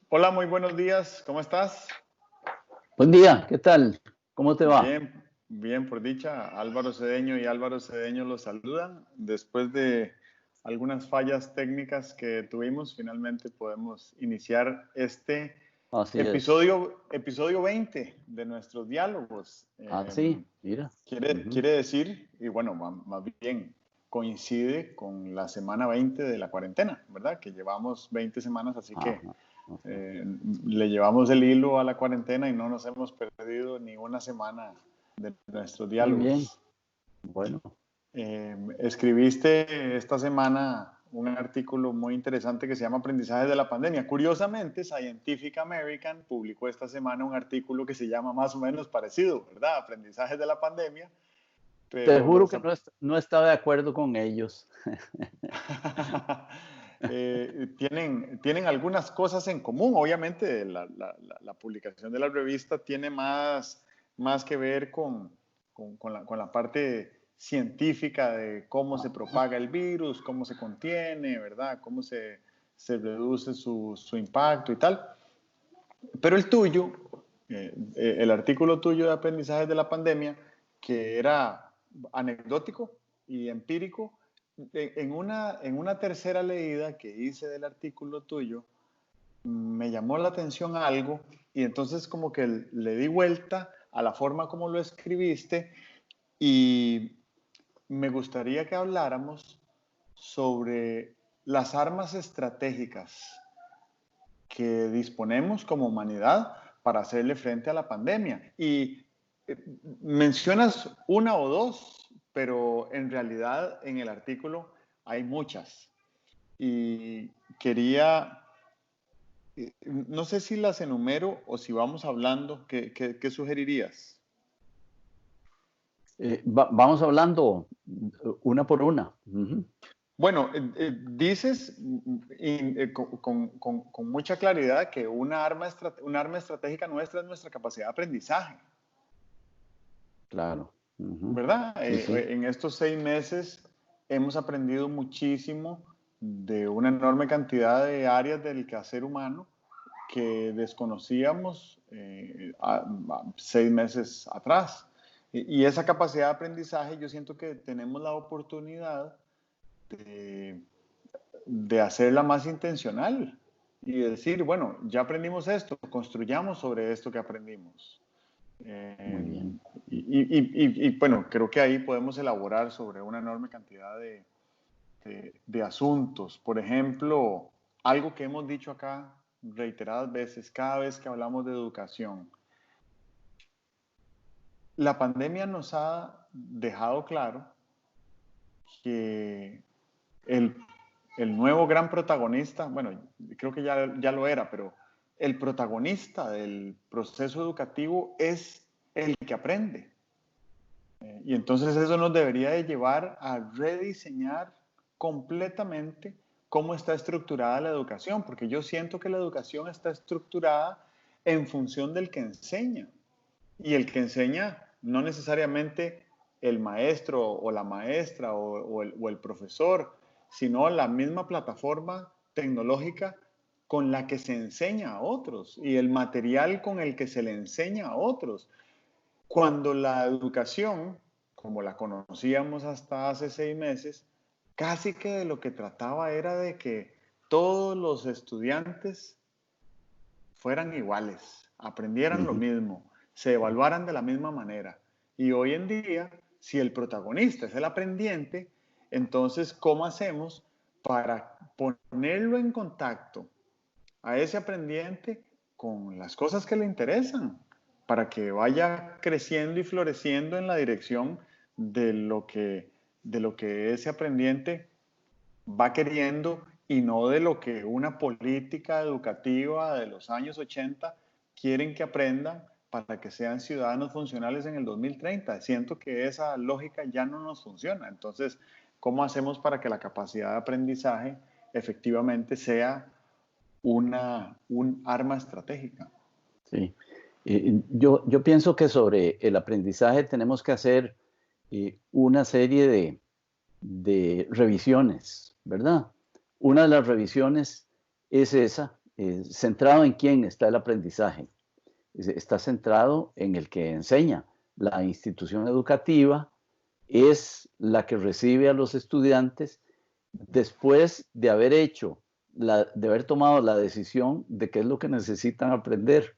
Hola, muy buenos días. ¿Cómo estás? Buen día, ¿qué tal? ¿Cómo te va? Bien, bien, por dicha. Álvaro Cedeño y Álvaro Cedeño los saludan. Después de algunas fallas técnicas que tuvimos, finalmente podemos iniciar este Así es. episodio 20 de nuestros diálogos. Ah, sí, mira. Ujú. Quiere decir, y bueno, más bien coincide con la semana 20 de la cuarentena, ¿verdad? Que llevamos 20 semanas, así que Ajá, ajá. eh, le llevamos el hilo a la cuarentena y no nos hemos perdido ni una semana de nuestros Muy bien. diálogos. Bueno, Escribiste esta semana un artículo muy interesante que se llama Aprendizajes de la pandemia. Curiosamente, Scientific American publicó esta semana un artículo que se llama más o menos parecido, ¿verdad? Aprendizajes de la pandemia, te pero juro que no estaba de acuerdo con ellos. tienen algunas cosas en común. Obviamente, la publicación de la revista tiene más que ver con la parte científica de cómo se propaga el virus, cómo se contiene, ¿verdad? Cómo se reduce su impacto y tal. Pero el tuyo, el artículo tuyo de aprendizajes de la pandemia, que era anecdótico y empírico, en una tercera leída que hice del artículo tuyo, me llamó la atención algo y entonces como que le di vuelta a la forma como lo escribiste y me gustaría que habláramos sobre las armas estratégicas que disponemos como humanidad para hacerle frente a la pandemia. Y mencionas una o dos, pero en realidad en el artículo hay muchas. Y quería, no sé si las enumero o si vamos hablando, ¿qué sugerirías? Vamos hablando una por una. Ujú. Bueno, dices con mucha claridad que una arma estratégica nuestra es nuestra capacidad de aprendizaje. Claro. Ujú. ¿Verdad? Sí, sí. En estos 6 meses hemos aprendido muchísimo de una enorme cantidad de áreas del quehacer humano que desconocíamos 6 meses atrás. Y esa capacidad de aprendizaje yo siento que tenemos la oportunidad de, de hacerla más intencional y decir, bueno, ya aprendimos esto, construyamos sobre esto que aprendimos. Muy Eh, bien. bueno, creo que ahí podemos elaborar sobre una enorme cantidad de asuntos. Por ejemplo, algo que hemos dicho acá reiteradas veces, cada vez que hablamos de educación. La pandemia nos ha dejado claro que el, el nuevo gran protagonista, bueno, creo que ya lo era, pero el protagonista del proceso educativo es el que aprende. Y entonces eso nos debería de llevar a rediseñar completamente cómo está estructurada la educación, porque yo siento que la educación está estructurada en función del que enseña. Y el que enseña no necesariamente el maestro o la maestra o el profesor, sino la misma plataforma tecnológica con la que se enseña a otros y el material con el que se le enseña a otros. Cuando la educación, como la conocíamos hasta hace 6 meses, casi que de lo que trataba era de que todos los estudiantes fueran iguales, aprendieran lo Ujú. mismo, se evaluaran de la misma manera. Y hoy en día, si el protagonista es el aprendiente, entonces, ¿cómo hacemos para ponerlo en contacto a ese aprendiente con las cosas que le interesan, para que vaya creciendo y floreciendo en la dirección de lo que ese aprendiente va queriendo y no de lo que una política educativa de los años 80 quieren que aprendan para que sean ciudadanos funcionales en el 2030? Siento que esa lógica ya no nos funciona. Entonces, ¿cómo hacemos para que la capacidad de aprendizaje efectivamente sea un arma estratégica? Sí. Yo pienso que sobre el aprendizaje tenemos que hacer una serie de revisiones, ¿verdad? Una de las revisiones es esa, ¿Centrado en quién está el aprendizaje? Está centrado en el que enseña. La institución educativa es la que recibe a los estudiantes después de haber de haber tomado la decisión de qué es lo que necesitan aprender.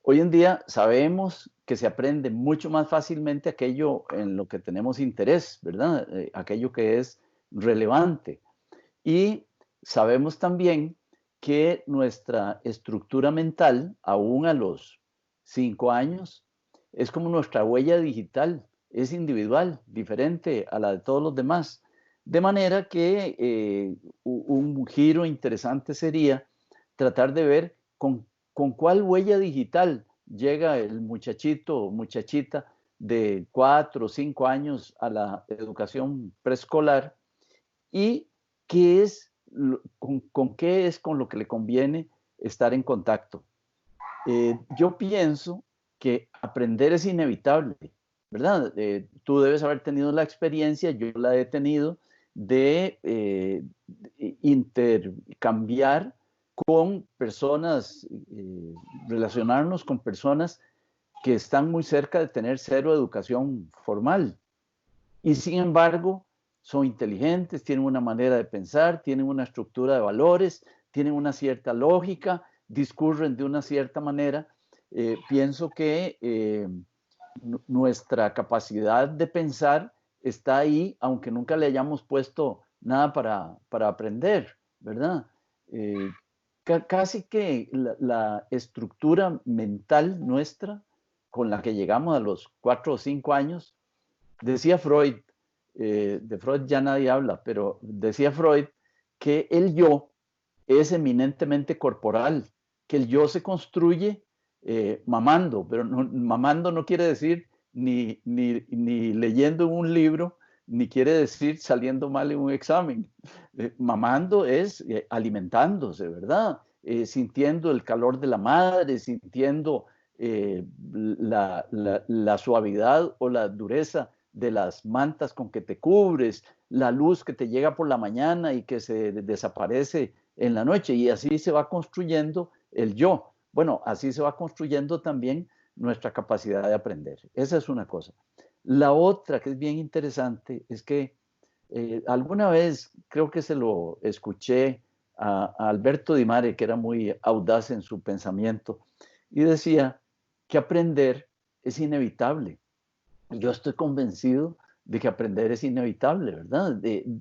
Hoy en día sabemos que se aprende mucho más fácilmente aquello en lo que tenemos interés, ¿verdad? Aquello que es relevante. Y sabemos también que nuestra estructura mental, aún a los 5 años, es como nuestra huella digital, es individual, diferente a la de todos los demás. De manera que un giro interesante sería tratar de ver con cuál huella digital llega el muchachito o muchachita de 4 o 5 años a la educación preescolar y qué es, con qué es con lo que le conviene estar en contacto. Yo pienso que aprender es inevitable, ¿verdad? Tú debes haber tenido la experiencia, yo la he tenido, de intercambiar con personas, relacionarnos con personas que están muy cerca de tener cero educación formal. Y sin embargo, son inteligentes, tienen una manera de pensar, tienen una estructura de valores, tienen una cierta lógica, discurren de una cierta manera. Pienso que nuestra capacidad de pensar está ahí, aunque nunca le hayamos puesto nada para aprender, ¿verdad? Casi que la estructura mental nuestra con la que llegamos a los 4 o 5 años, decía Freud, de Freud ya nadie habla, pero decía Freud que el yo es eminentemente corporal, que el yo se construye mamando, pero mamando no quiere decir ni leyendo un libro, ni quiere decir saliendo mal en un examen. Mamando es alimentándose, ¿verdad? Sintiendo el calor de la madre, sintiendo la suavidad o la dureza de las mantas con que te cubres, la luz que te llega por la mañana y que se desaparece en la noche, y así se va construyendo el yo. Bueno, así se va construyendo también nuestra capacidad de aprender. Esa es una cosa. La otra que es bien interesante es que alguna vez creo que se lo escuché a Alberto Di Mare, que era muy audaz en su pensamiento, y decía que aprender es inevitable. Yo estoy convencido de que aprender es inevitable, ¿verdad?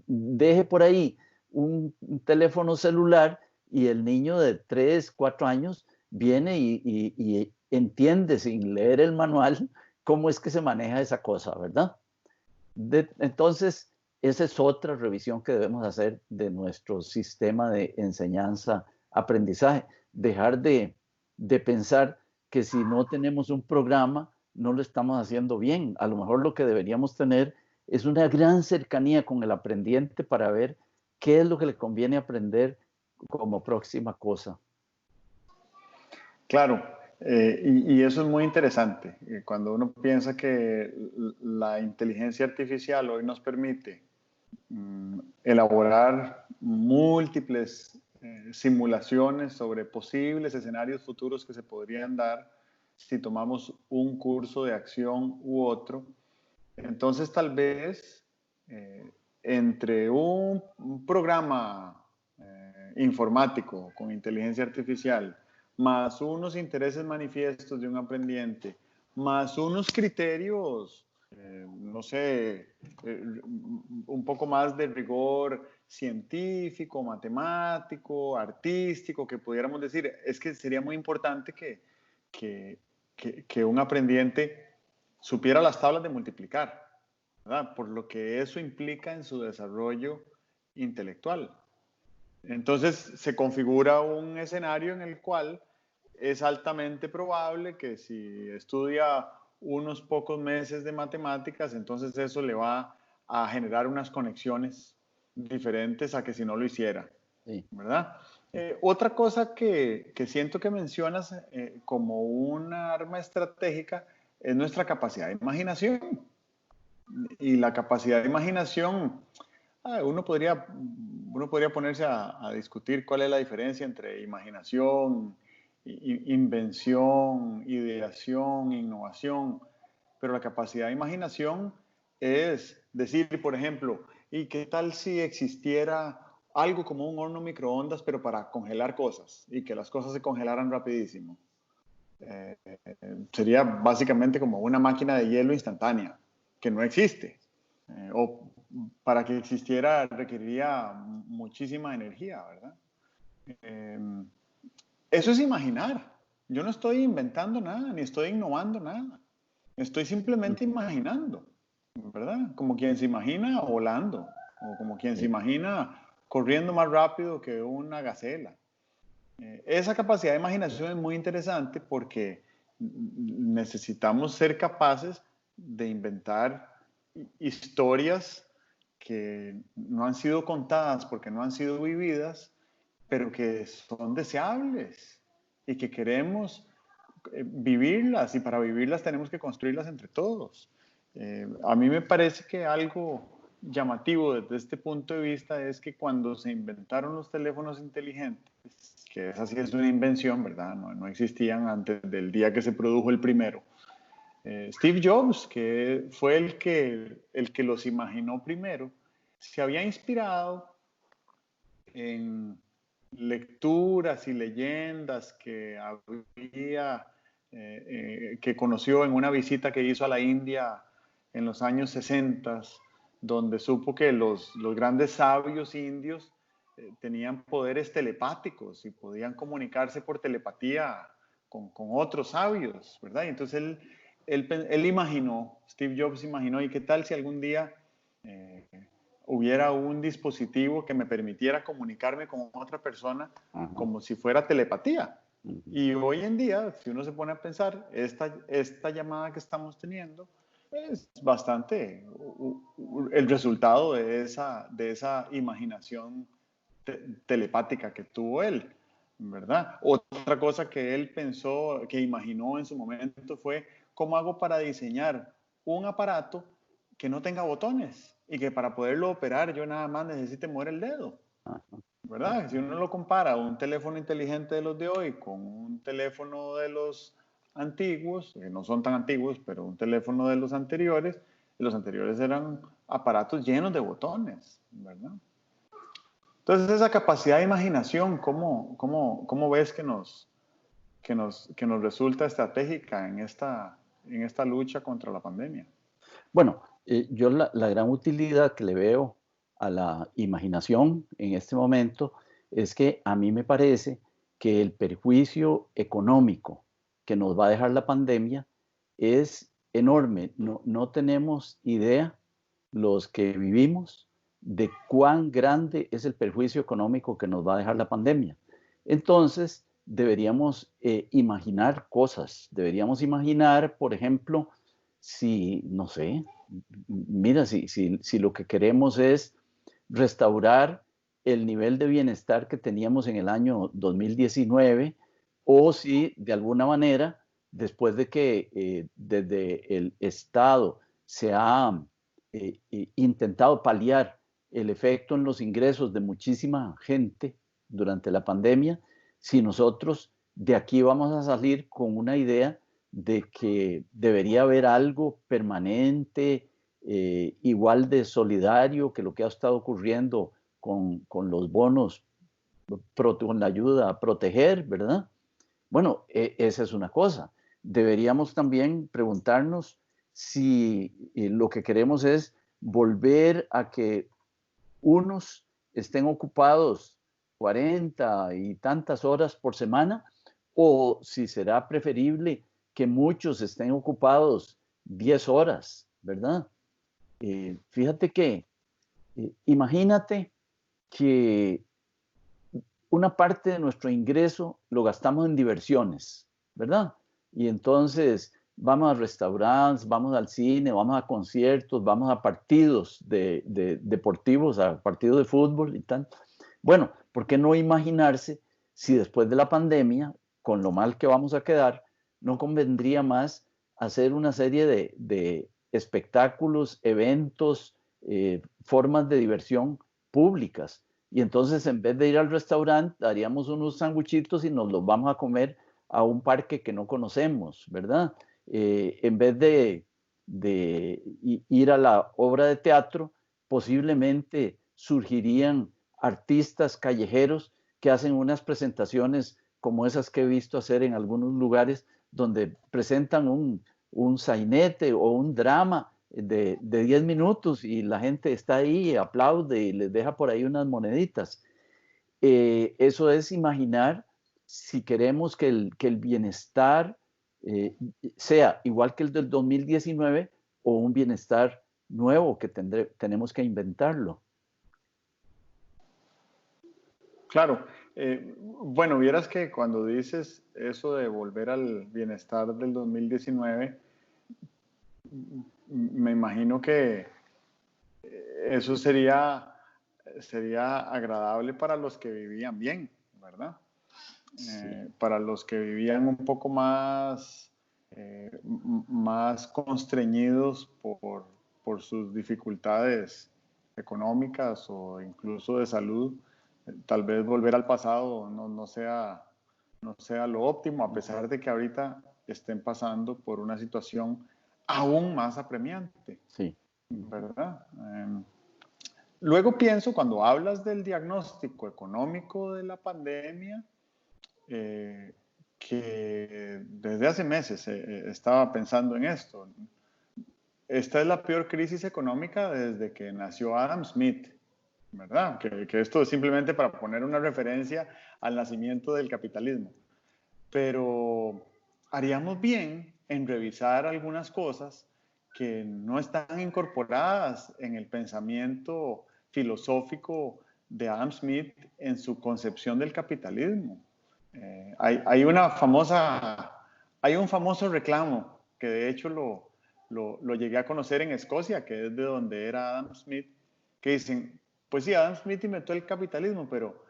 Deje por ahí un teléfono celular y el niño de 3, 4 años viene y entiende sin leer el manual cómo es que se maneja esa cosa, ¿verdad? Entonces, esa es otra revisión que debemos hacer de nuestro sistema de enseñanza-aprendizaje. Dejar de pensar que si no tenemos un programa, no lo estamos haciendo bien. A lo mejor lo que deberíamos tener es una gran cercanía con el aprendiente para ver qué es lo que le conviene aprender como próxima cosa. Claro, y eso es muy interesante. Cuando uno piensa que la inteligencia artificial hoy nos permite elaborar múltiples simulaciones sobre posibles escenarios futuros que se podrían dar si tomamos un curso de acción u otro, entonces tal vez entre un programa informático con inteligencia artificial, más unos intereses manifiestos de un aprendiente, más unos criterios, no sé, un poco más de rigor científico, matemático, artístico, que pudiéramos decir, es que sería muy importante que un aprendiente supiera las tablas de multiplicar, ¿verdad? Por lo que eso implica en su desarrollo intelectual. Entonces se configura un escenario en el cual es altamente probable que si estudia unos pocos meses de matemáticas, entonces eso le va a generar unas conexiones diferentes a que si no lo hiciera, sí. ¿Verdad? Otra cosa que siento que mencionas como una arma estratégica es nuestra capacidad de imaginación. Y la capacidad de imaginación, uno podría uno podría ponerse a discutir cuál es la diferencia entre imaginación, invención, ideación, innovación, pero la capacidad de imaginación es decir, por ejemplo, ¿y qué tal si existiera algo como un horno microondas, pero para congelar cosas y que las cosas se congelaran rapidísimo? Sería básicamente como una máquina de hielo instantánea, que no existe. O para que existiera requeriría muchísima energía, ¿verdad? Eso es imaginar. Yo no estoy inventando nada, ni estoy innovando nada. Estoy simplemente imaginando, ¿verdad? Como quien se imagina volando, o como quien se imagina corriendo más rápido que una gacela. Esa capacidad de imaginación es muy interesante porque necesitamos ser capaces de inventar historias que no han sido contadas porque no han sido vividas, pero que son deseables y que queremos vivirlas, y para vivirlas tenemos que construirlas entre todos. A mí me parece que algo llamativo desde este punto de vista es que cuando se inventaron los teléfonos inteligentes, que esa sí es una invención, ¿verdad? No existían antes del día que se produjo el primero. Steve Jobs, que fue el que los imaginó primero, se había inspirado en lecturas y leyendas que había, que conoció en una visita que hizo a la India en los años 60, donde supo que los grandes sabios indios tenían poderes telepáticos y podían comunicarse por telepatía con otros sabios, ¿verdad? Y entonces él imaginó, Steve Jobs imaginó, ¿y qué tal si algún día hubiera un dispositivo que me permitiera comunicarme con otra persona como si fuera telepatía? Y hoy en día, si uno se pone a pensar, esta llamada que estamos teniendo es bastante el resultado de esa imaginación telepática que tuvo él, ¿verdad? Otra cosa que él pensó, que imaginó en su momento fue, ¿cómo hago para diseñar un aparato que no tenga botones y que para poderlo operar yo nada más necesite mover el dedo? ¿Verdad? Si uno lo compara un teléfono inteligente de los de hoy con un teléfono de los antiguos, que no son tan antiguos, pero un teléfono de los anteriores eran aparatos llenos de botones, ¿verdad? Entonces, esa capacidad de imaginación, ¿cómo ves que nos resulta estratégica en esta lucha contra la pandemia? Bueno, yo la gran utilidad que le veo a la imaginación en este momento es que a mí me parece que el perjuicio económico que nos va a dejar la pandemia es enorme. No tenemos idea los que vivimos de cuán grande es el perjuicio económico que nos va a dejar la pandemia. Entonces, deberíamos imaginar cosas. Deberíamos imaginar, por ejemplo, si, no sé, mira, si lo que queremos es restaurar el nivel de bienestar que teníamos en el año 2019, o si de alguna manera, después de que desde el Estado se ha intentado paliar el efecto en los ingresos de muchísima gente durante la pandemia, si nosotros de aquí vamos a salir con una idea de que debería haber algo permanente, igual de solidario que lo que ha estado ocurriendo con los bonos, con la ayuda a proteger, ¿verdad? Bueno, esa es una cosa. Deberíamos también preguntarnos si lo que queremos es volver a que unos estén ocupados 40 y tantas horas por semana, o si será preferible que muchos estén ocupados 10 horas, ¿verdad? Fíjate que, imagínate que una parte de nuestro ingreso lo gastamos en diversiones, ¿verdad? Y entonces vamos a restaurantes, vamos al cine, vamos a conciertos, vamos a partidos deportivos, a partidos de fútbol y tal. Bueno, ¿por qué no imaginarse si después de la pandemia, con lo mal que vamos a quedar, no convendría más hacer una serie de espectáculos, eventos, formas de diversión públicas, y entonces en vez de ir al restaurante, haríamos unos sanguchitos y nos los vamos a comer a un parque que no conocemos, ¿verdad? En vez de ir a la obra de teatro, posiblemente surgirían artistas callejeros que hacen unas presentaciones como esas que he visto hacer en algunos lugares, donde presentan un sainete o un drama de 10 minutos y la gente está ahí, aplaude y les deja por ahí unas moneditas. Eso es imaginar si queremos que el bienestar sea igual que el del 2019 o un bienestar nuevo que tenemos que inventarlo. Claro. Bueno, vieras que cuando dices eso de volver al bienestar del 2019, me imagino que eso sería agradable para los que vivían bien, ¿verdad? Sí. Para los que vivían un poco más constreñidos por sus dificultades económicas o incluso de salud, tal vez volver al pasado no sea lo óptimo, a pesar de que ahorita estén pasando por una situación aún más apremiante, Sí. ¿verdad? Luego pienso, cuando hablas del diagnóstico económico de la pandemia, que desde hace meses estaba pensando en esto. Esta es la peor crisis económica desde que nació Adam Smith, ¿verdad? Que esto es simplemente para poner una referencia al nacimiento del capitalismo. Pero haríamos bien en revisar algunas cosas que no están incorporadas en el pensamiento filosófico de Adam Smith en su concepción del capitalismo. Hay un famoso reclamo que de hecho lo llegué a conocer en Escocia, que es de donde era Adam Smith, que dicen, pues sí, Adam Smith inventó el capitalismo, pero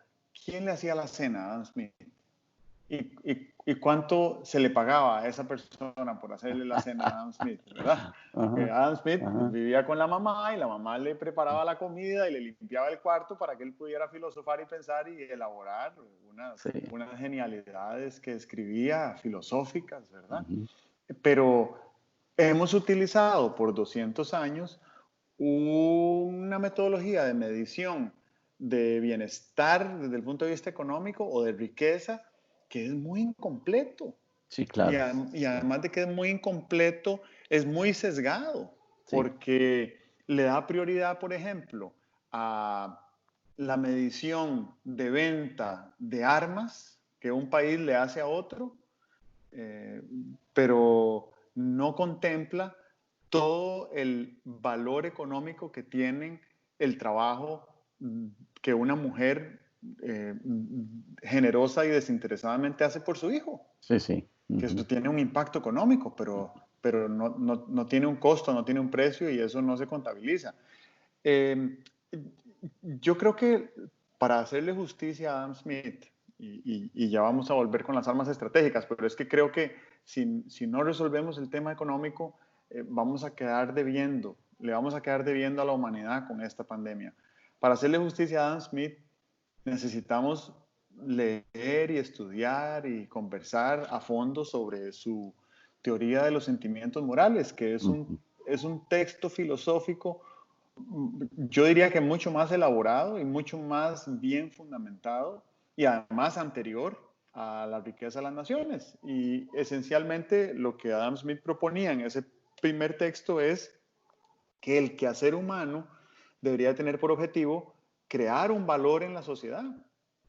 ¿quién le hacía la cena a Adam Smith? ¿Y cuánto se le pagaba a esa persona por hacerle la cena a Adam Smith, verdad? Porque Ajá, Adam Smith ajá. vivía con la mamá y la mamá le preparaba la comida y le limpiaba el cuarto para que él pudiera filosofar y pensar y elaborar Sí. unas genialidades que escribía filosóficas, ¿verdad? Uh-huh. Pero hemos utilizado por 200 años una metodología de medición de bienestar desde el punto de vista económico o de riqueza que es muy incompleto. Sí, Y, claro. y además de que es muy incompleto, es muy sesgado, Sí. porque le da prioridad, por ejemplo, a la medición de venta de armas que un país le hace a otro, eh, pero no contempla todo el valor económico que tienen el trabajo que una mujer generosa y desinteresadamente hace por su hijo. Sí, sí. Que Uh-huh. eso tiene un impacto económico, pero no tiene un costo, no tiene un precio y eso no se contabiliza. Eh, yo creo que para hacerle justicia a Adam Smith, y ya vamos a volver con las armas estratégicas, pero es que creo que si no resolvemos el tema económico, vamos a quedar debiendo, le vamos a quedar debiendo a la humanidad con esta pandemia. Para hacerle justicia a Adam Smith, necesitamos leer y estudiar y conversar a fondo sobre su teoría de los sentimientos morales, que Uh-huh. es un texto filosófico, yo diría que mucho más elaborado y mucho más bien fundamentado y además anterior a la riqueza de las naciones. Y esencialmente lo que Adam Smith proponía en ese primer texto es que el quehacer humano debería tener por objetivo crear un valor en la sociedad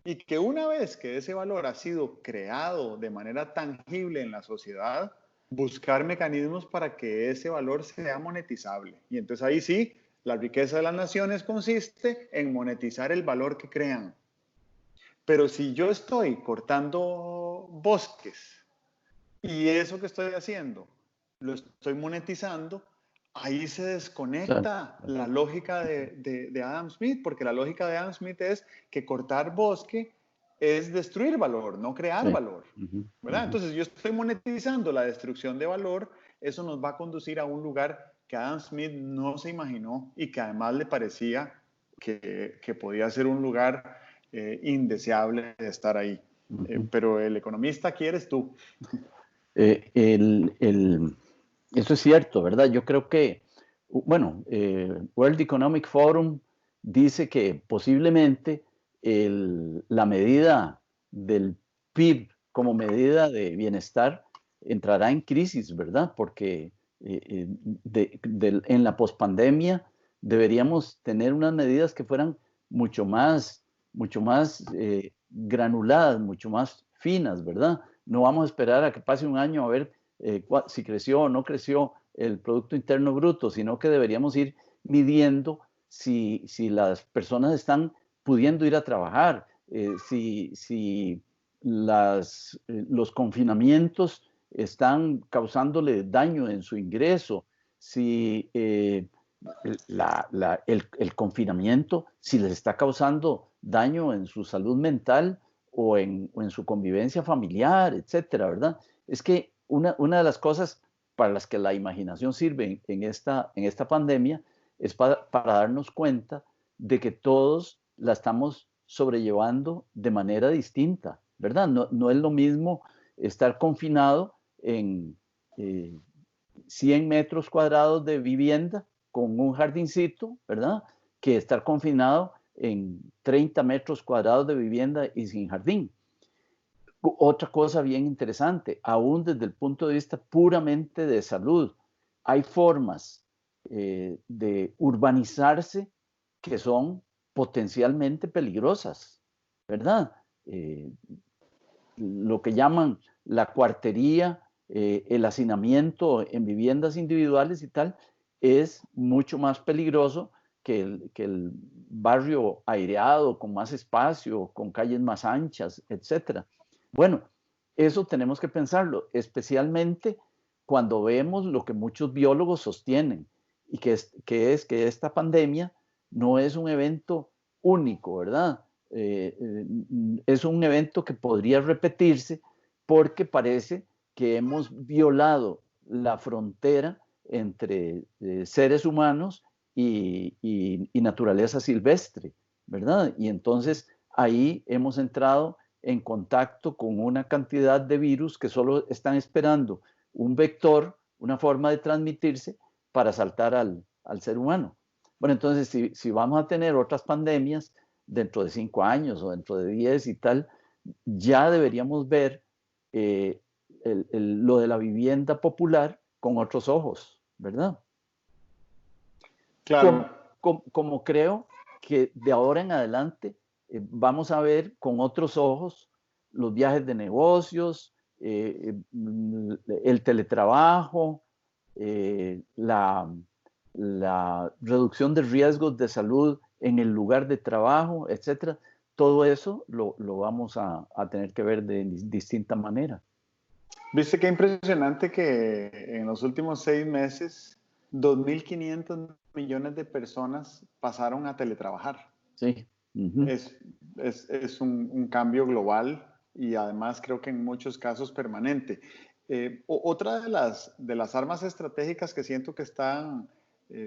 y que una vez que ese valor ha sido creado de manera tangible en la sociedad, buscar mecanismos para que ese valor sea monetizable. Y entonces ahí sí, la riqueza de las naciones consiste en monetizar el valor que crean. Pero si yo estoy cortando bosques y eso que estoy haciendo lo estoy monetizando, ahí se Claro. desconecta la lógica de Adam Smith, porque la lógica de Adam Smith es que cortar bosque es destruir valor, no crear Sí. valor, Uh-huh. ¿verdad? Uh-huh. Entonces yo estoy monetizando la destrucción de valor, eso nos va a conducir a un lugar que Adam Smith no se imaginó y que además le parecía que podía ser un lugar indeseable de estar ahí. Pero el economista aquí eres tú. Eso es cierto, ¿verdad? Yo creo que, bueno, World Economic Forum dice que posiblemente la medida del PIB como medida de bienestar entrará en crisis, ¿verdad? Porque en la pospandemia deberíamos tener unas medidas que fueran mucho más granuladas, mucho más finas, ¿verdad? No vamos a esperar a que pase un año a ver si creció o no creció el Producto Interno Bruto, sino que deberíamos ir midiendo si las personas están pudiendo ir a trabajar, si los confinamientos están causándole daño en su ingreso, si el confinamiento, si les está causando daño en su salud mental o en su convivencia familiar, etcétera, ¿verdad? Es que una de las cosas para las que la imaginación sirve en esta pandemia es para darnos cuenta de que todos la estamos sobrellevando de manera distinta, ¿verdad? No es lo mismo estar confinado en 100 metros cuadrados de vivienda con un jardincito, ¿verdad? Que estar confinado en 30 metros cuadrados de vivienda y sin jardín. Otra cosa bien interesante, aún desde el punto de vista puramente de salud, hay formas de urbanizarse que son potencialmente peligrosas, ¿verdad? Lo que llaman la cuartería, el hacinamiento en viviendas individuales y tal, es mucho más peligroso que el barrio aireado, con más espacio, con calles más anchas, etc. Bueno, eso tenemos que pensarlo, especialmente cuando vemos lo que muchos biólogos sostienen, y que esta pandemia no es un evento único, ¿verdad? Es un evento que podría repetirse porque parece que hemos violado la frontera entre seres humanos y naturaleza silvestre, ¿verdad? Y entonces ahí hemos entrado en contacto con una cantidad de virus que solo están esperando un vector, una forma de transmitirse para saltar al ser humano. Bueno, entonces si vamos a tener otras pandemias dentro de 5 años o dentro de 10 y tal, ya deberíamos ver lo de la vivienda popular con otros ojos, ¿verdad? Claro. Como creo que de ahora en adelante vamos a ver con otros ojos los viajes de negocios, el teletrabajo, la reducción de riesgos de salud en el lugar de trabajo, etcétera. Todo eso lo vamos a tener que ver de distinta manera. Viste qué impresionante que en los últimos 6 meses 2.500 millones de personas pasaron a teletrabajar. Sí. Es un cambio global y además creo que en muchos casos permanente. Otra de las armas estratégicas que siento que están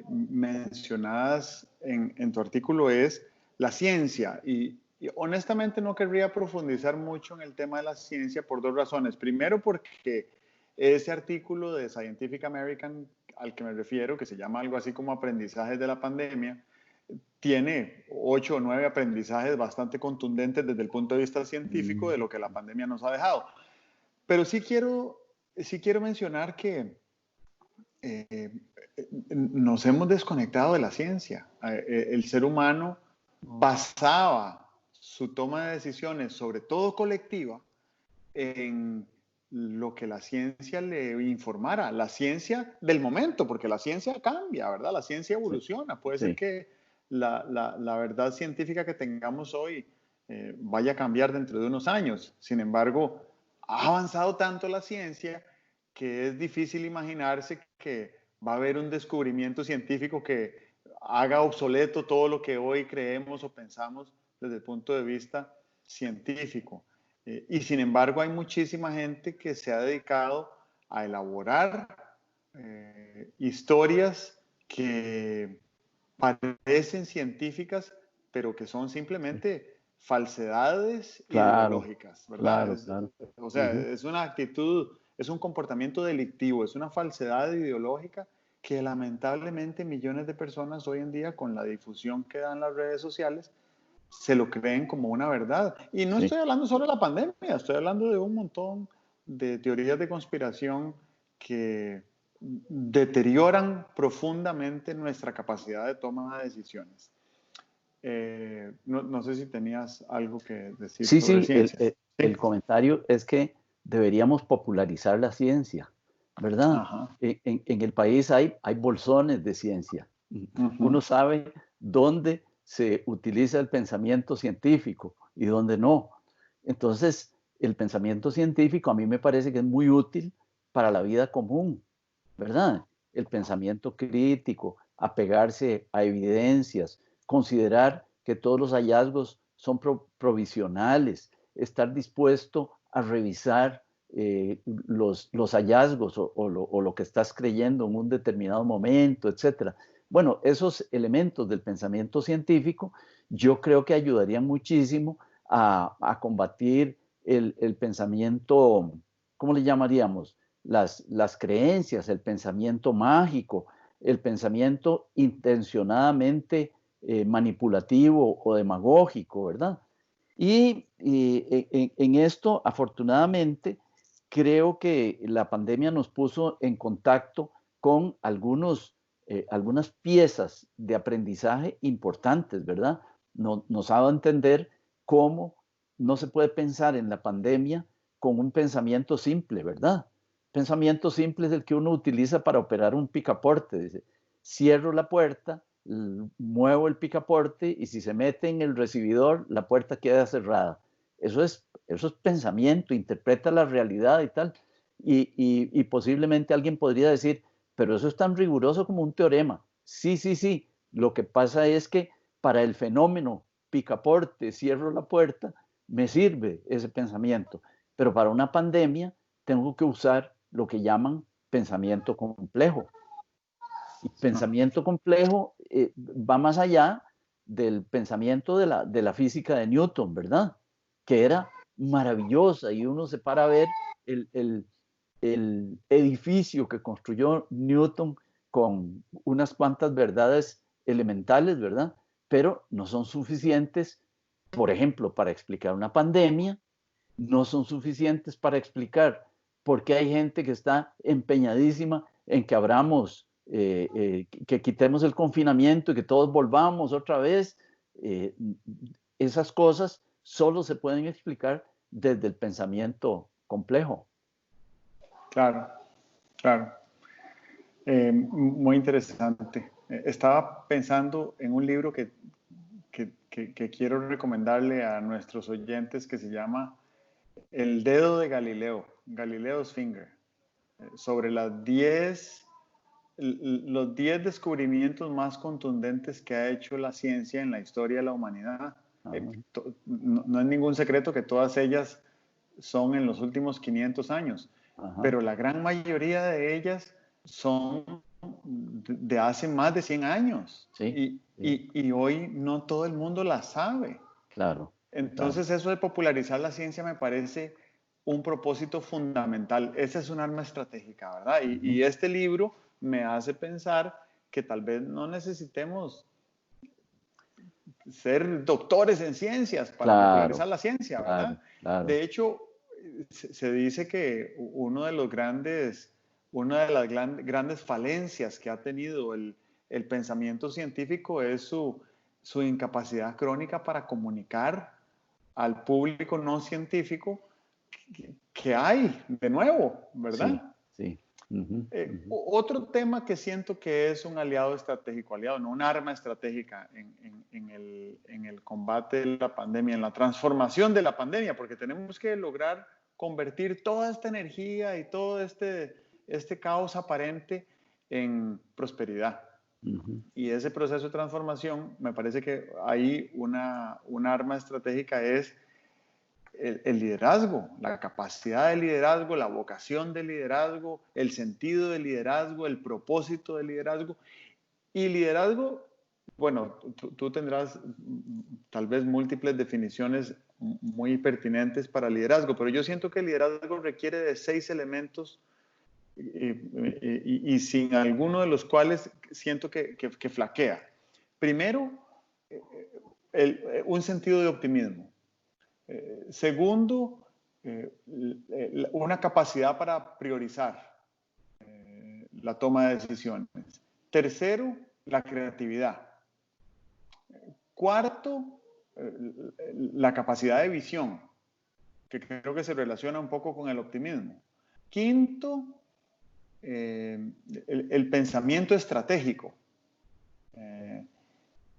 mencionadas en tu artículo es la ciencia. Y honestamente no querría profundizar mucho en el tema de la ciencia por 2 razones. Primero, porque ese artículo de Scientific American al que me refiero, que se llama algo así como Aprendizajes de la Pandemia, tiene 8 o 9 aprendizajes bastante contundentes desde el punto de vista científico de lo que la pandemia nos ha dejado. Pero sí quiero mencionar que nos hemos desconectado de la ciencia. El ser humano basaba su toma de decisiones, sobre todo colectiva, en lo que la ciencia le informara, la ciencia del momento, porque la ciencia cambia, ¿verdad? La ciencia evoluciona. Puede ser que la verdad científica que tengamos hoy vaya a cambiar dentro de unos años. Sin embargo, ha avanzado tanto la ciencia que es difícil imaginarse que va a haber un descubrimiento científico que haga obsoleto todo lo que hoy creemos o pensamos desde el punto de vista científico. Y sin embargo hay muchísima gente que se ha dedicado a elaborar historias que parecen científicas, pero que son simplemente falsedades Claro, ideológicas, ¿verdad? claro, claro. O sea, Ujú. es una actitud, es un comportamiento delictivo, es una falsedad ideológica que lamentablemente millones de personas hoy en día, con la difusión que dan las redes sociales, se lo creen como una verdad. Y no Sí. estoy hablando solo de la pandemia, estoy hablando de un montón de teorías de conspiración que deterioran profundamente nuestra capacidad de toma de decisiones. No sé si tenías algo que decir Sí, sobre sí, ciencias. el Sí. comentario es que deberíamos popularizar la ciencia, ¿verdad? Ajá. En el país hay bolsones de ciencia. Ujú. Uno sabe dónde se utiliza el pensamiento científico y dónde no. Entonces, el pensamiento científico a mí me parece que es muy útil para la vida común, ¿verdad? El pensamiento crítico, apegarse a evidencias, considerar que todos los hallazgos son provisionales, estar dispuesto a revisar los hallazgos o lo que estás creyendo en un determinado momento, etcétera. Bueno, esos elementos del pensamiento científico yo creo que ayudarían muchísimo a combatir el pensamiento, ¿cómo le llamaríamos? Las creencias, el pensamiento mágico, el pensamiento intencionadamente manipulativo o demagógico, ¿verdad? En esto, afortunadamente, creo que la pandemia nos puso en contacto con algunas piezas de aprendizaje importantes, ¿verdad? Nos ha dado a entender cómo no se puede pensar en la pandemia con un pensamiento simple, ¿verdad? Pensamiento simple es el que uno utiliza para operar un picaporte. Dice, cierro la puerta, muevo el picaporte y si se mete en el recibidor, la puerta queda cerrada. Eso es pensamiento, interpreta la realidad y tal. Y posiblemente alguien podría decir, pero eso es tan riguroso como un teorema. Sí, sí, sí. Lo que pasa es que para el fenómeno picaporte, cierro la puerta, me sirve ese pensamiento. Pero para una pandemia tengo que usar lo que llaman pensamiento complejo. Y pensamiento complejo va más allá del pensamiento de la física de Newton, ¿verdad? Que era maravillosa y uno se para a ver el, el, el edificio que construyó Newton con unas cuantas verdades elementales, ¿verdad? Pero no son suficientes, por ejemplo, para explicar una pandemia, no son suficientes para explicar por qué hay gente que está empeñadísima en que abramos, que quitemos el confinamiento y que todos volvamos otra vez. Eh, Esas cosas solo se pueden explicar desde el pensamiento complejo. Claro, claro. Muy interesante. Estaba pensando en un libro que quiero recomendarle a nuestros oyentes que se llama El dedo de Galileo, Galileo's Finger, sobre los 10 descubrimientos más contundentes que ha hecho la ciencia en la historia de la humanidad. Ajá, No es ningún secreto que todas ellas son en los últimos 500 años, ajá, pero la gran mayoría de ellas son de hace más de 100 años sí, sí, y hoy no todo el mundo las sabe. claro, claro. Entonces eso de popularizar la ciencia me parece un propósito fundamental. Esa es un arma estratégica, ¿verdad? Ujú, Y este libro me hace pensar que tal vez no necesitemos ser doctores en ciencias para claro, popularizar la ciencia, claro, ¿verdad? claro. De hecho, se dice que una de las grandes falencias que ha tenido el pensamiento científico es su incapacidad crónica para comunicar al público no científico que hay de nuevo, Sí, ¿verdad? sí. Ujú, ujú. Otro tema que siento que es un aliado estratégico, no un arma estratégica en el combate de la pandemia, en la transformación de la pandemia, porque tenemos que lograr convertir toda esta energía y todo este caos aparente en prosperidad. Ujú. Y ese proceso de transformación, me parece que ahí una arma estratégica es el liderazgo, la capacidad de liderazgo, la vocación de liderazgo, el sentido de liderazgo, el propósito de liderazgo. Y liderazgo bueno, tú tendrás tal vez múltiples definiciones muy pertinentes para liderazgo, pero yo siento que el liderazgo requiere de 6 elementos y sin alguno de los cuales siento que flaquea. Primero, un sentido de optimismo. Segundo, una capacidad para priorizar la toma de decisiones. Tercero, la creatividad. Cuarto, la capacidad de visión, que creo que se relaciona un poco con el optimismo. Quinto, el pensamiento estratégico.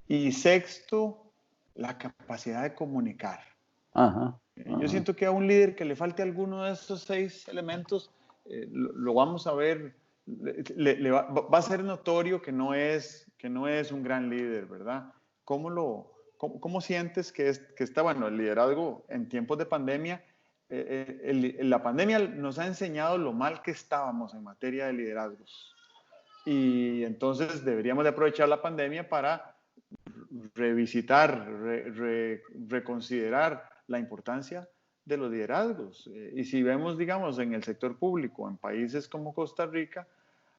Y sexto, la capacidad de comunicar. Ajá. Yo siento que a un líder que le falte alguno de esos 6 elementos, lo vamos a ver, va a ser notorio que no es un gran líder, ¿verdad? ¿Cómo sientes que está, bueno, el liderazgo en tiempos de pandemia? La pandemia nos ha enseñado lo mal que estábamos en materia de liderazgos. Y entonces deberíamos de aprovechar la pandemia para revisitar, reconsiderar la importancia de los liderazgos. Y si vemos, digamos, en el sector público, en países como Costa Rica,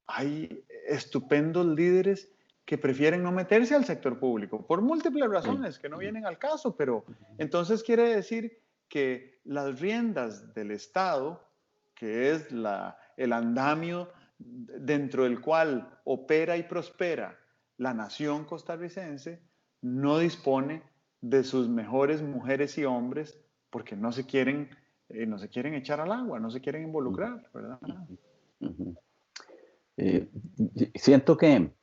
hay estupendos líderes que prefieren no meterse al sector público por múltiples razones que no vienen al caso, pero entonces quiere decir que las riendas del Estado, que es el andamio dentro del cual opera y prospera la nación costarricense, no dispone de sus mejores mujeres y hombres porque no se quieren echar al agua, no se quieren involucrar, ¿verdad? Siento que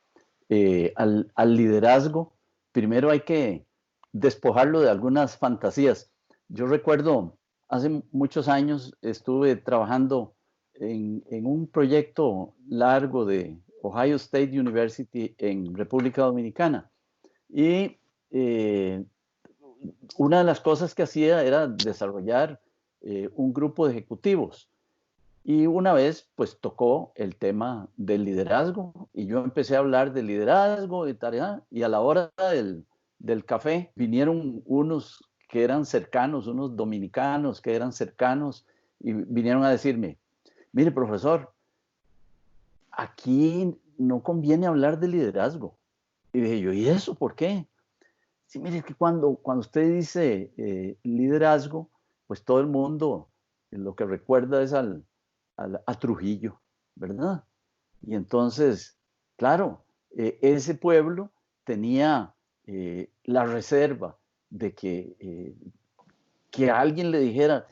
al liderazgo primero hay que despojarlo de algunas fantasías. Yo recuerdo, hace muchos años estuve trabajando en un proyecto largo de Ohio State University en República Dominicana. Y una de las cosas que hacía era desarrollar un grupo de ejecutivos. Y una vez, pues tocó el tema del liderazgo y yo empecé a hablar de liderazgo y tarea. Y a la hora del café vinieron unos que eran cercanos, unos dominicanos que eran cercanos y vinieron a decirme, mire, profesor, aquí no conviene hablar de liderazgo. Y dije yo, ¿y eso por qué? Sí, mire, es que cuando usted dice liderazgo, pues todo el mundo lo que recuerda es a Trujillo, ¿verdad? Y entonces, claro, ese pueblo tenía la reserva de que alguien le dijera,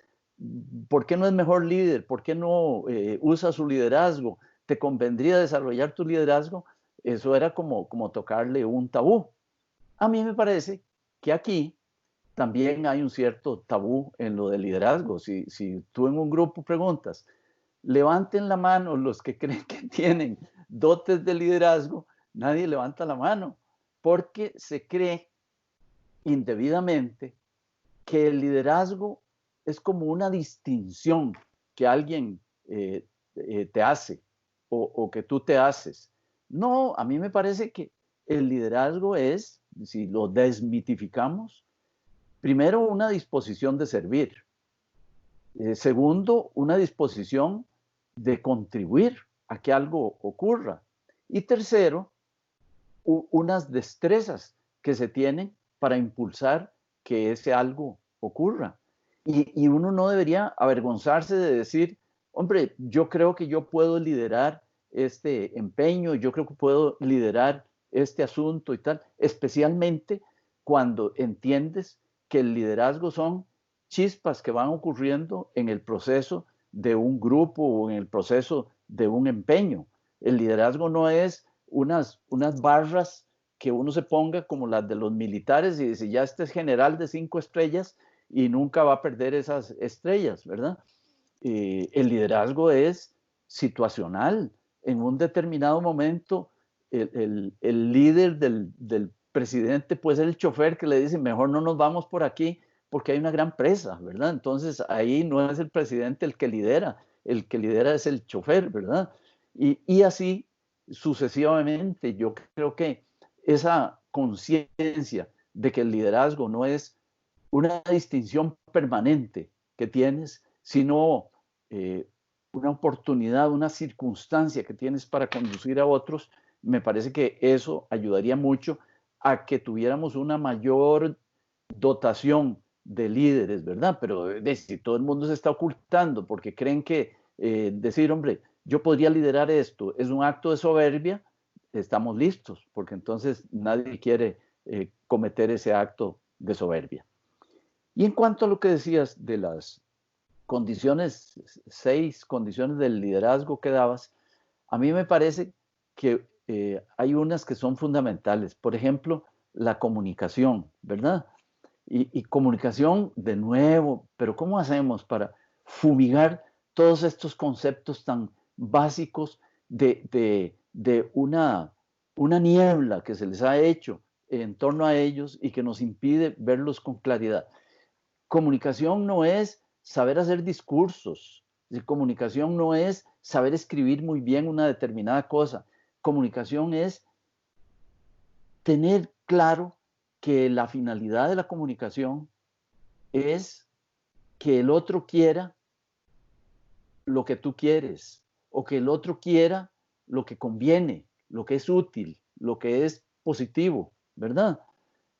¿por qué no es mejor líder? ¿Por qué no usa su liderazgo? ¿Te convendría desarrollar tu liderazgo? Eso era como tocarle un tabú. A mí me parece que aquí también hay un cierto tabú en lo del liderazgo. Si tú en un grupo preguntas, levanten la mano los que creen que tienen dotes de liderazgo, nadie levanta la mano, porque se cree indebidamente que el liderazgo es como una distinción que alguien te hace o que tú te haces. No, a mí me parece que el liderazgo es, si lo desmitificamos, primero una disposición de servir, segundo una disposición de contribuir a que algo ocurra y tercero unas destrezas que se tienen para impulsar que ese algo ocurra. Y uno no debería avergonzarse de decir, hombre, yo creo que yo puedo liderar este empeño, yo creo que puedo liderar este asunto y tal, especialmente cuando entiendes que el liderazgo son chispas que van ocurriendo en el proceso de un grupo o en el proceso de un empeño. El liderazgo no es unas barras que uno se ponga como las de los militares y dice, ya este es general de 5 estrellas y nunca va a perder esas estrellas, ¿verdad? El liderazgo es situacional. En un determinado momento, el líder del presidente puede ser el chofer que le dice, mejor no nos vamos por aquí porque hay una gran presa, ¿verdad? Entonces ahí no es el presidente el que lidera es el chofer, ¿verdad? Y así sucesivamente. Yo creo que esa conciencia de que el liderazgo no es una distinción permanente que tienes, sino una oportunidad, una circunstancia que tienes para conducir a otros, me parece que eso ayudaría mucho a que tuviéramos una mayor dotación de líderes, ¿verdad? Pero si todo el mundo se está ocultando porque creen que decir, hombre, yo podría liderar esto, es un acto de soberbia, estamos listos, porque entonces nadie quiere cometer ese acto de soberbia. Y en cuanto a lo que decías de las condiciones, 6 condiciones del liderazgo que dabas, a mí me parece que hay unas que son fundamentales. Por ejemplo, la comunicación, ¿verdad? Y comunicación de nuevo, pero ¿cómo hacemos para fumigar todos estos conceptos tan básicos de una niebla que se les ha hecho en torno a ellos y que nos impide verlos con claridad? Comunicación no es saber hacer discursos. Comunicación no es saber escribir muy bien una determinada cosa. Comunicación es tener claro que la finalidad de la comunicación es que el otro quiera lo que tú quieres o que el otro quiera lo que conviene, lo que es útil, lo que es positivo, ¿verdad?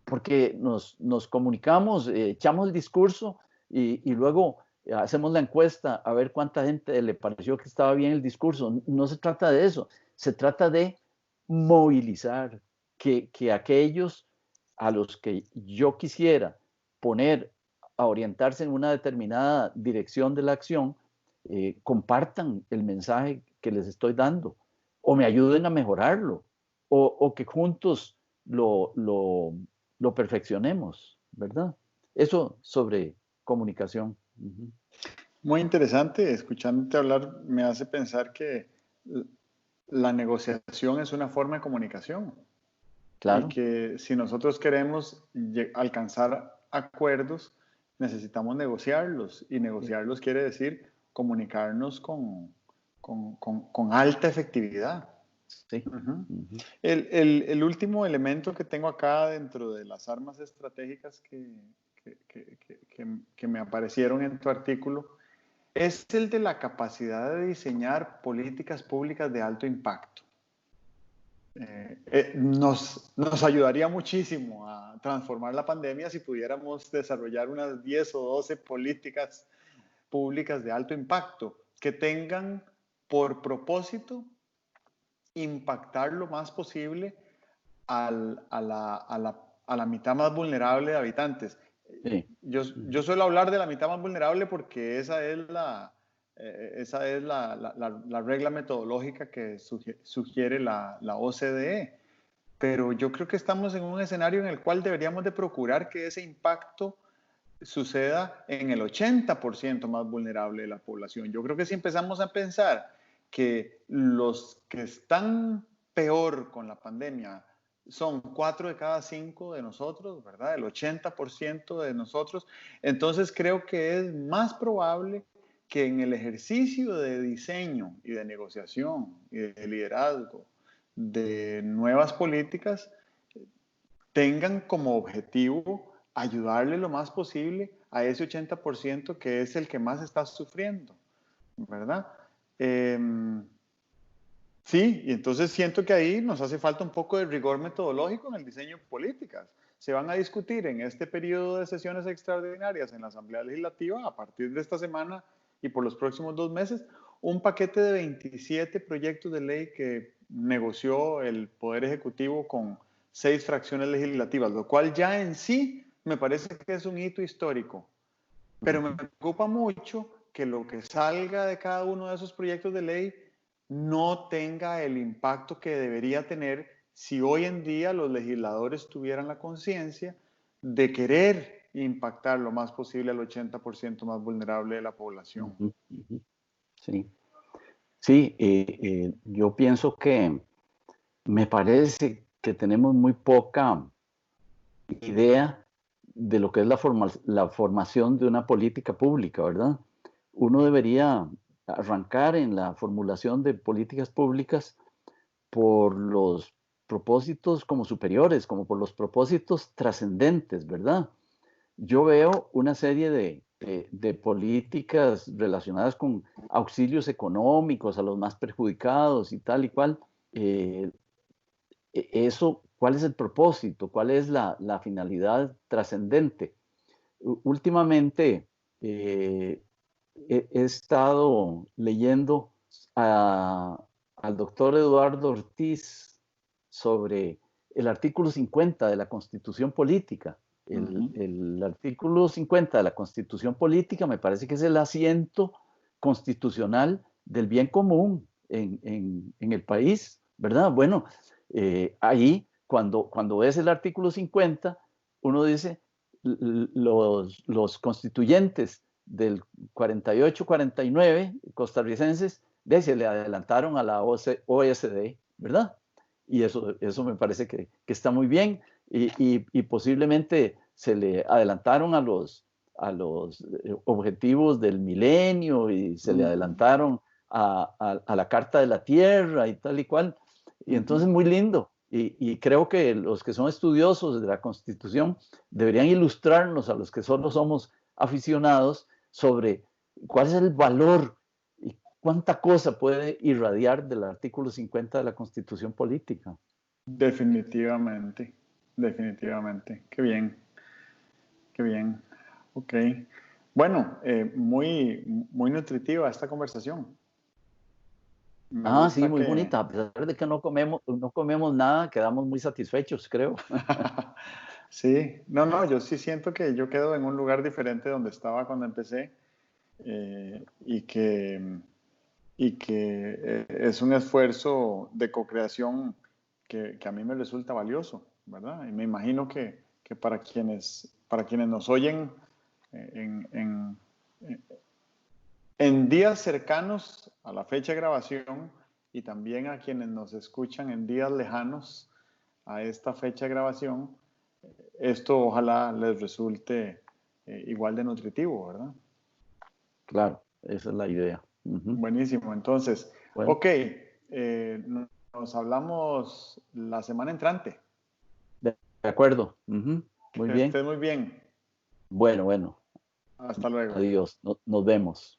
Porque nos comunicamos, echamos el discurso y luego hacemos la encuesta a ver cuánta gente le pareció que estaba bien el discurso. No se trata de eso, se trata de movilizar, que aquellos a los que yo quisiera poner a orientarse en una determinada dirección de la acción, compartan el mensaje que les estoy dando o me ayuden a mejorarlo o que juntos lo perfeccionemos, ¿verdad? Eso sobre comunicación. Uh-huh. Muy interesante, escuchándote hablar me hace pensar que la negociación es una forma de comunicación y Claro. que si nosotros queremos alcanzar acuerdos, necesitamos negociarlos y negociarlos quiere decir comunicarnos con alta efectividad. Sí. Uh-huh. Uh-huh. El último elemento que tengo acá dentro de las armas estratégicas que me aparecieron en tu artículo es el de la capacidad de diseñar políticas públicas de alto impacto. Nos ayudaría muchísimo a transformar la pandemia si pudiéramos desarrollar unas 10 o 12 políticas públicas de alto impacto que tengan por propósito impactar lo más posible a la mitad más vulnerable de habitantes. Sí. Yo suelo hablar de la mitad más vulnerable porque esa es la regla metodológica que sugiere la OCDE. Pero yo creo que estamos en un escenario en el cual deberíamos de procurar que ese impacto suceda en el 80% más vulnerable de la población. Yo creo que si empezamos a pensar que los que están peor con la pandemia son 4 de cada 5 de nosotros, ¿verdad? El 80% de nosotros. Entonces creo que es más probable que en el ejercicio de diseño y de negociación y de liderazgo de nuevas políticas tengan como objetivo ayudarle lo más posible a ese 80% que es el que más está sufriendo, ¿verdad? Sí, y entonces siento que ahí nos hace falta un poco de rigor metodológico en el diseño de políticas. Se van a discutir en este periodo de sesiones extraordinarias en la Asamblea Legislativa a partir de esta semana y por los próximos 2 meses un paquete de 27 proyectos de ley que negoció el Poder Ejecutivo con 6 fracciones legislativas, lo cual ya en sí me parece que es un hito histórico. Pero me preocupa mucho que lo que salga de cada uno de esos proyectos de ley no tenga el impacto que debería tener si hoy en día los legisladores tuvieran la conciencia de querer impactar lo más posible al 80% más vulnerable de la población. Uh-huh. Uh-huh. Sí, sí, yo pienso que me parece que tenemos muy poca idea de lo que es la formación de una política pública, ¿verdad? Uno debería arrancar en la formulación de políticas públicas por los propósitos como superiores, como por los propósitos trascendentes, ¿verdad? Yo veo una serie de políticas relacionadas con auxilios económicos a los más perjudicados y tal y cual. Eso, ¿cuál es el propósito? ¿Cuál es la finalidad trascendente? Últimamente he estado leyendo al doctor Eduardo Ortiz sobre el artículo 50 de la Constitución Política. El artículo 50 de la Constitución Política me parece que es el asiento constitucional del bien común en el país, ¿verdad? Bueno, ahí cuando ves el artículo 50, uno dice, los constituyentes del 48-49 costarricenses se le adelantaron a la OSD, ¿verdad? Y eso me parece que está muy bien y posiblemente se le adelantaron a los objetivos del milenio y se le adelantaron a la Carta de la Tierra y tal y cual. Y entonces muy lindo. Y creo que los que son estudiosos de la Constitución deberían ilustrarnos a los que solo somos aficionados sobre cuál es el valor y cuánta cosa puede irradiar del artículo 50 de la Constitución Política. Definitivamente, definitivamente. Qué bien, qué bien. Ok. Bueno, muy, muy nutritiva esta conversación. Me Sí, gusta muy que... bonita. A pesar de que no comemos nada, quedamos muy satisfechos, creo. Sí, no, yo sí siento que yo quedo en un lugar diferente donde estaba cuando empecé y que es un esfuerzo de co-creación que a mí me resulta valioso, ¿verdad? Y me imagino que para quienes nos oyen en, en, en días cercanos a la fecha de grabación y también a quienes nos escuchan en días lejanos a esta fecha de grabación, esto ojalá les resulte igual de nutritivo, ¿verdad? Claro, esa es la idea. Buenísimo, entonces, Bueno, ok, nos hablamos la semana entrante. de acuerdo. Muy Que bien. estés muy bien. Bueno, Hasta luego. adiós. Nos vemos.